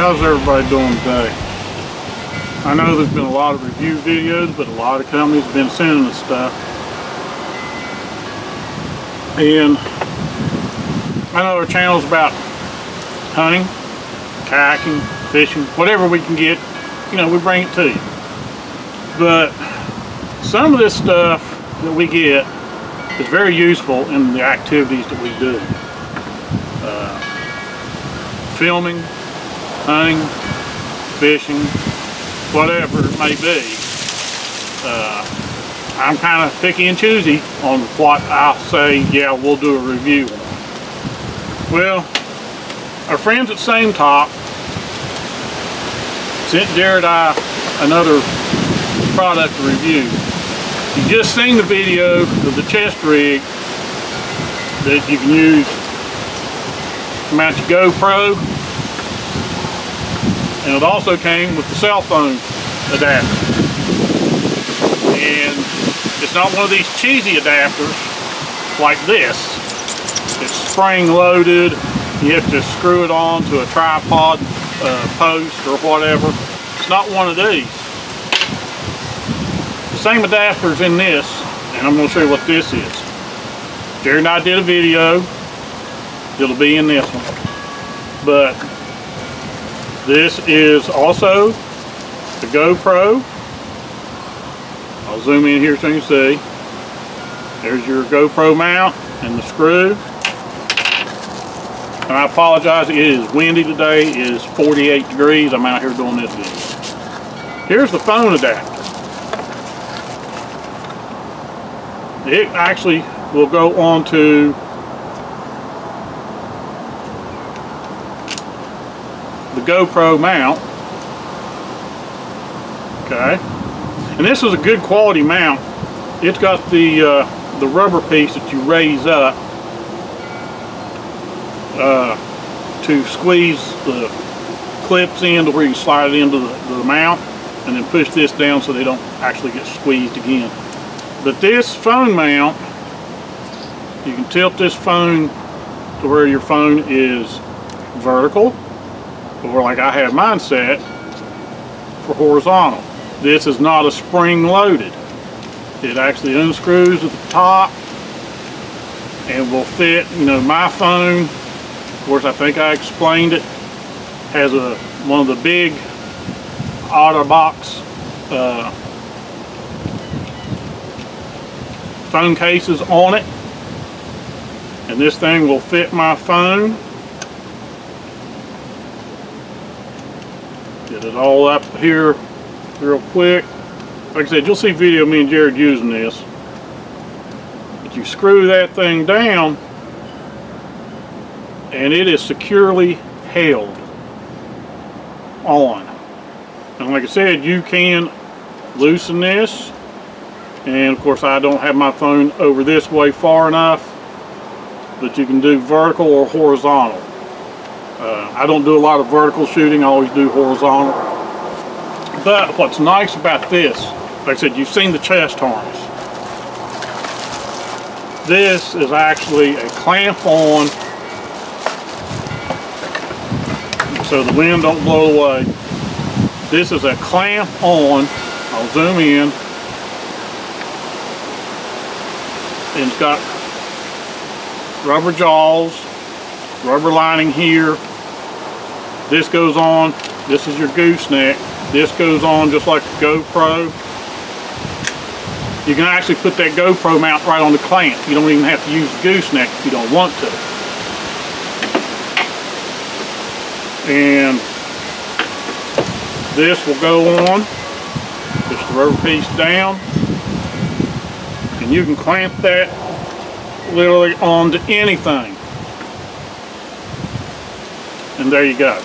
How's everybody doing today? I know there's been a lot of review videos, but a lot of companies have been sending us stuff. And I know our channel's about hunting, kayaking, fishing, whatever we can get, you know, we bring it to you. But some of this stuff that we get is very useful in the activities that we do. Filming, hunting, fishing, whatever it may be. I'm kind of picky and choosy on what I'll say, yeah, we'll do a review on. Well, our friends at SAMETOP sent Jerod and I another product to review. You just seen the video of the chest rig that you can use to mount your GoPro, and it also came with the cell phone adapter. And it's not one of these cheesy adapters like this. It's spring loaded. You have to screw it on to a tripod post or whatever. It's not one of these. The same adapter's in this, and I'm going to show you what this is. Jerod and I did a video. It'll be in this one. But this is also the GoPro. I'll zoom in here so you can see. There's your GoPro mount and the screw. And I apologize, it is windy today. It is 48 degrees. I'm out here doing this video. Here's the phone adapter. It actually will go onto the GoPro mount. Okay. And this is a good quality mount. It's got the rubber piece that you raise up to squeeze the clips in to where you slide it into the mount, and then push this down so they don't actually get squeezed again. But this phone mount, you can tilt this phone to where your phone is vertical, or like I have mine set for horizontal. This is not a spring loaded. It actually unscrews at the top and will fit, you know, my phone. Of course, I think I explained it. Has one of the big OtterBox phone cases on it, and this thing will fit my phone. Get it all up here real quick. Like I said, you'll see video of me and Jerod using this. But you screw that thing down and it is securely held on. And like I said, you can loosen this, and of course I don't have my phone over this way far enough, but you can do vertical or horizontal. I don't do a lot of vertical shooting, I always do horizontal. But what's nice about this, like I said, you've seen the chest harness. This is actually a clamp on so the wind don't blow away. This is a clamp on. I'll zoom in. And it's got rubber jaws, rubber lining here. This goes on. This is your gooseneck. This goes on just like the GoPro. You can actually put that GoPro mount right on the clamp. You don't even have to use the gooseneck if you don't want to. And this will go on. Push the rubber piece down. And you can clamp that literally onto anything. And there you go.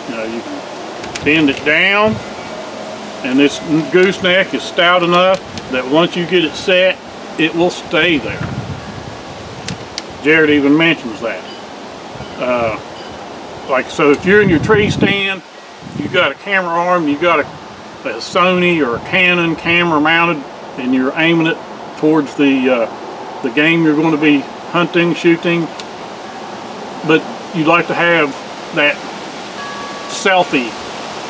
Now you can bend it down, and this gooseneck is stout enough that once you get it set, it will stay there. Jerod even mentions that. Like, so if you're in your tree stand, you got a camera arm, you got a Sony or a Canon camera mounted, and you're aiming it towards the game you're going to be hunting, shooting, but you'd like to have that selfie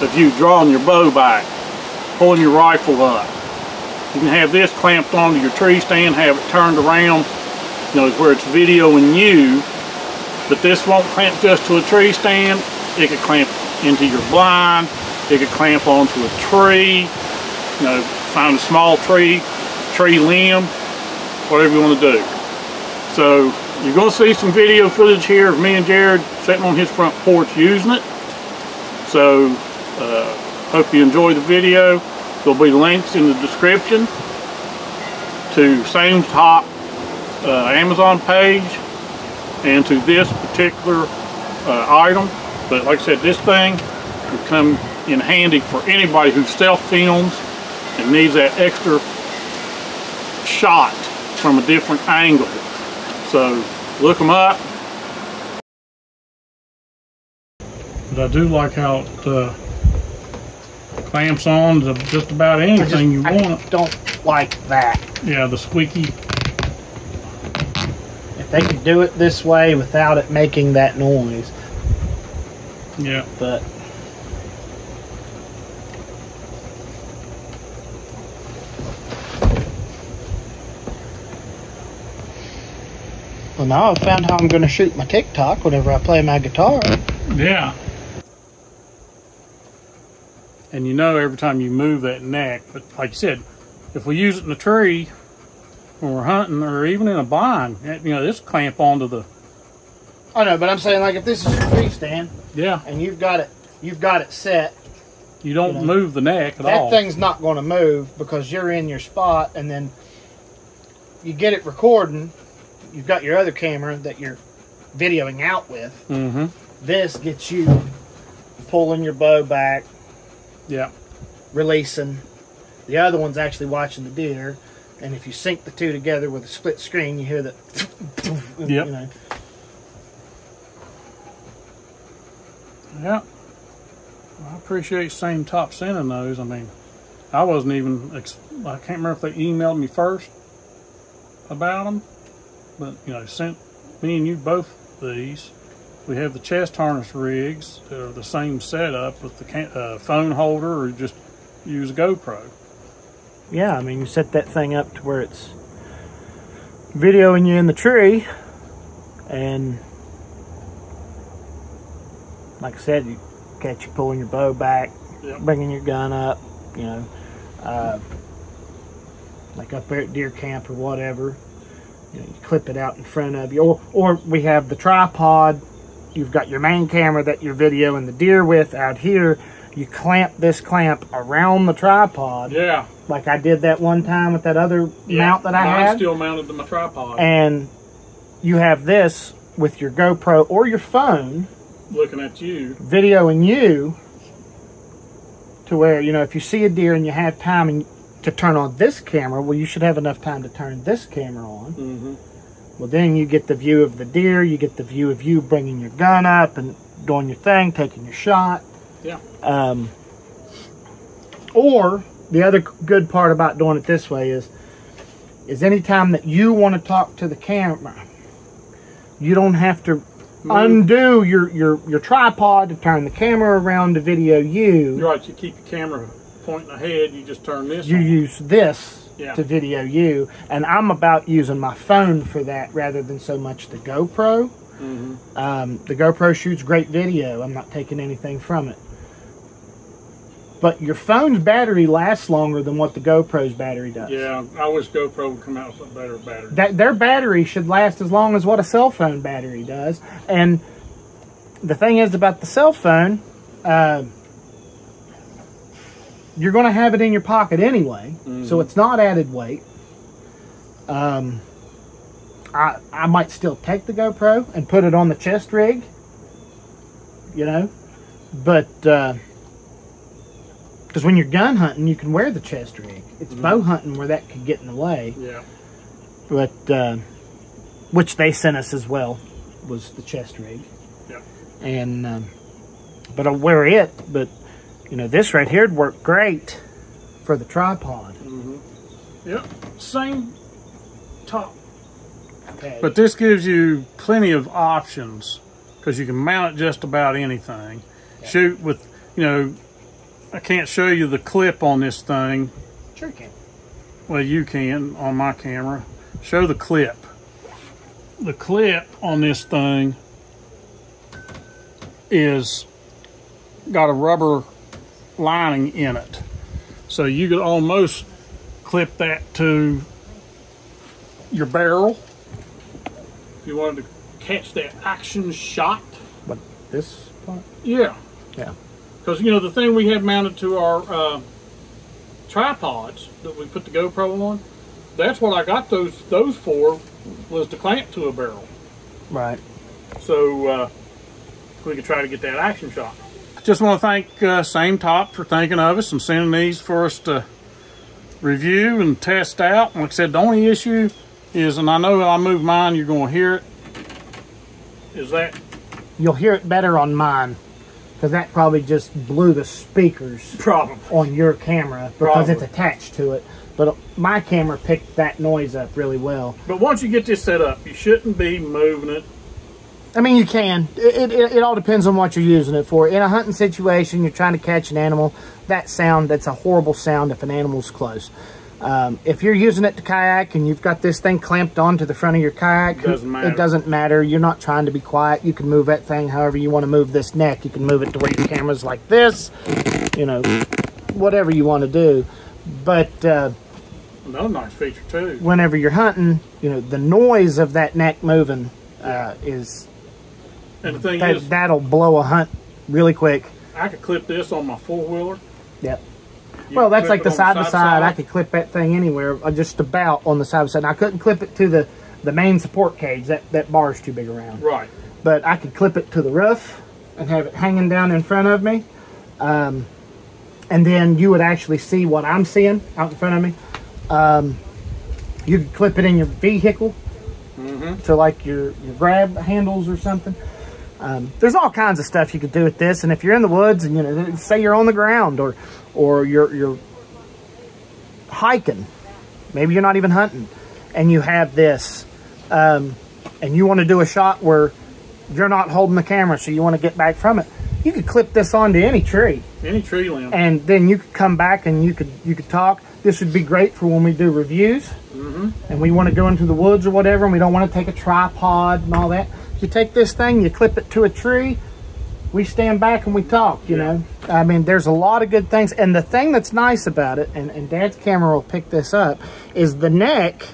of you drawing your bow back, pulling your rifle up. You can have this clamped onto your tree stand, have it turned around, you know, where it's videoing you, but this won't clamp just to a tree stand. It could clamp into your blind, it could clamp onto a tree, you know, find a small tree limb, whatever you want to do. So you're going to see some video footage here of me and Jerod sitting on his front porch using it. So hope you enjoy the video. There'll be links in the description to SAMETOP Amazon page and to this particular item. But like I said, this thing will come in handy for anybody who self-films and needs that extra shot from a different angle. So look them up. But I do like how it clamps on to just about anything you want. I don't like that. Yeah, the squeaky. If they could do it this way without it making that noise. Yeah. But well, now I've found how I'm going to shoot my TikTok whenever I play my guitar. Yeah. And you know every time you move that neck, but like you said, if we use it in a tree when we're hunting or even in a blind, you know, this clamp onto the... I know, but I'm saying, like, if this is your tree stand, yeah, and you've got it set, you don't move the neck at all. That thing's not going to move because you're in your spot, and then you get it recording. You've got your other camera that you're videoing out with. Mm-hmm. This gets you pulling your bow back. Yeah. Releasing. The other one's actually watching the deer, and if you sync the two together with a split screen, you hear the. Yep. You know. Yeah. I appreciate SAMETOP sending those. I mean, I wasn't even. I can't remember if they emailed me first about them, but you know, sent me and you both these. We have the chest harness rigs that are the same setup with the phone holder, or just use a GoPro. Yeah, I mean, you set that thing up to where it's videoing you in the tree, and like I said, you catch you pulling your bow back, yep, bringing your gun up, you know, like up there at deer camp or whatever. You know, you clip it out in front of you, or we have the tripod. You've got your main camera that you're videoing the deer with out here. You clamp this clamp around the tripod. Yeah. Like I did that one time with that other mount that I had. Mine's still mounted to my tripod. And you have this with your GoPro or your phone. Looking at you. Videoing you. To where, you know, if you see a deer and you have time to turn on this camera, well, you should have enough time to turn this camera on. Mm-hmm. Well, then you get the view of the deer, you get the view of you bringing your gun up and doing your thing, taking your shot. Yeah. Or the other good part about doing it this way is anytime that you want to talk to the camera, you don't have to undo your tripod to turn the camera around to video you. You're right. You keep the camera pointing ahead. You just turn this. You on. use this. Yeah. To video you, and I'm about using my phone for that rather than so much the GoPro. Mm-hmm. The GoPro shoots great video. I'm not taking anything from it. But your phone's battery lasts longer than what the GoPro's battery does. Yeah, I wish GoPro would come out with a better battery. Their battery should last as long as what a cell phone battery does. And the thing is about the cell phone, you're going to have it in your pocket anyway, so it's not added weight. I might still take the GoPro and put it on the chest rig, you know, but because when you're gun hunting, you can wear the chest rig. It's bow hunting where that could get in the way. Yeah. But which they sent us as well was the chest rig. Yeah. And but I'll wear it, but. You know, this right here would work great for the tripod. Yep, same top. Okay. But this gives you plenty of options because you can mount it just about anything. Yeah. Shoot with, you know, I can't show you the clip on this thing. Sure you can. Well, you can on my camera. Show the clip. The clip on this thing is got a rubber lining in it. So you could almost clip that to your barrel if you wanted to catch that action shot. What, this part? Yeah. Yeah. Because, you know, the thing we had mounted to our tripods that we put the GoPro on, that's what I got those for, was to clamp to a barrel. Right. So we could try to get that action shot. Just want to thank SAMETOP for thinking of us and sending these for us to review and test out. Like I said, the only issue is, and I know when I move mine, you're going to hear it, is that you'll hear it better on mine, because that probably just blew the speakers on your camera because it's attached to it. But my camera picked that noise up really well. But once you get this set up, you shouldn't be moving it. I mean, you can. It all depends on what you're using it for. In a hunting situation, you're trying to catch an animal, that's a horrible sound if an animal's close. If you're using it to kayak and you've got this thing clamped onto the front of your kayak, it doesn't matter. You're not trying to be quiet. You can move that thing however you want to move this neck. You can move it to where your camera's like this, you know, whatever you want to do. But another nice feature too, whenever you're hunting, you know, the noise of that neck moving is... And the thing is, that'll blow a hunt really quick. I could clip this on my four-wheeler. Yep. Well, that's like the side-by-side. I could clip that thing anywhere, just about on the side-by-side. I couldn't clip it to the main support cage. That bar's too big around. Right. But I could clip it to the roof and have it hanging down in front of me. And then you would actually see what I'm seeing out in front of me. You could clip it in your vehicle to like your grab handles or something. There's all kinds of stuff you could do with this, and if you're in the woods and, you know, say you're on the ground or you're hiking, maybe you're not even hunting, and you have this, and you want to do a shot where you're not holding the camera, so you want to get back from it, you could clip this onto any tree limb, and then you could come back and you could talk. This would be great for when we do reviews, and we want to go into the woods or whatever, and we don't want to take a tripod and all that. You take this thing, you clip it to a tree, we stand back and we talk, you know. I mean, there's a lot of good things. And the thing that's nice about it, and Dad's camera will pick this up, is the neck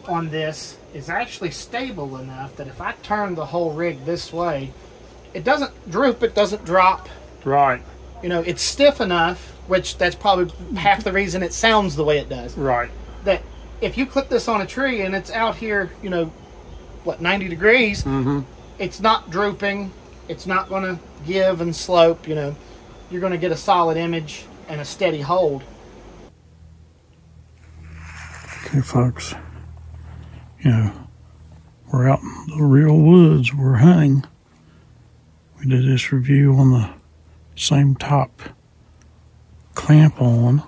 on this is actually stable enough that if I turn the whole rig this way, it doesn't droop, it doesn't drop. Right. You know, it's stiff enough, which that's probably half the reason it sounds the way it does. Right. That if you clip this on a tree and it's out here, you know, what, 90 degrees, it's not drooping, it's not going to give and slope, you know. You're going to get a solid image and a steady hold. Okay, folks, you know, we're out in the real woods, we're hunting. We did this review on the SAMETOP clamp-on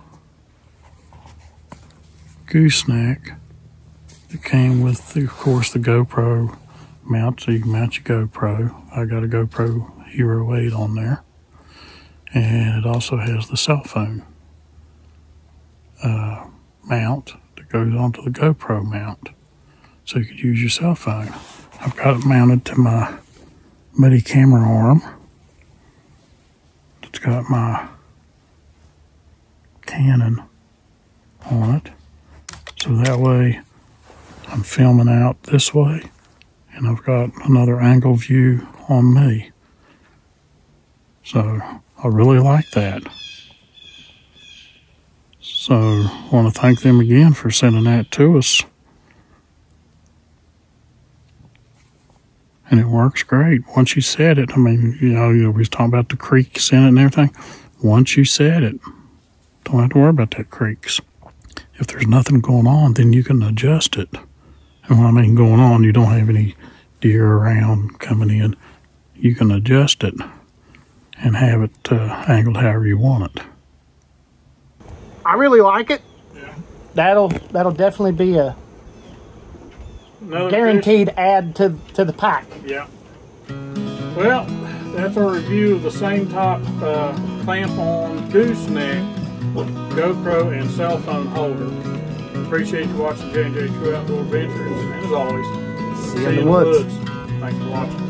gooseneck that came with, of course, the GoPro mount, so you can mount your GoPro. I got a GoPro Hero 8 on there. And it also has the cell phone mount that goes onto the GoPro mount, so you could use your cell phone. I've got it mounted to my muddy camera arm. It's got my Canon on it, so that way I'm filming out this way, and I've got another angle view on me. So I really like that. So I want to thank them again for sending that to us. And it works great. Once you set it, I mean, you know, we was talking about the creaks in it and everything. Once you set it, don't have to worry about that creaks. If there's nothing going on, then you can adjust it. And when I mean going on, you don't have any deer around coming in. You can adjust it and have it angled however you want it. I really like it. Yeah. That'll definitely be a guaranteed add to the pack. Yeah. Well, that's our review of the SAMETOP clamp-on gooseneck GoPro and cell phone holder. Appreciate you watching J&J True Outdoor Adventures, and as always, see you in the woods. Thanks for watching.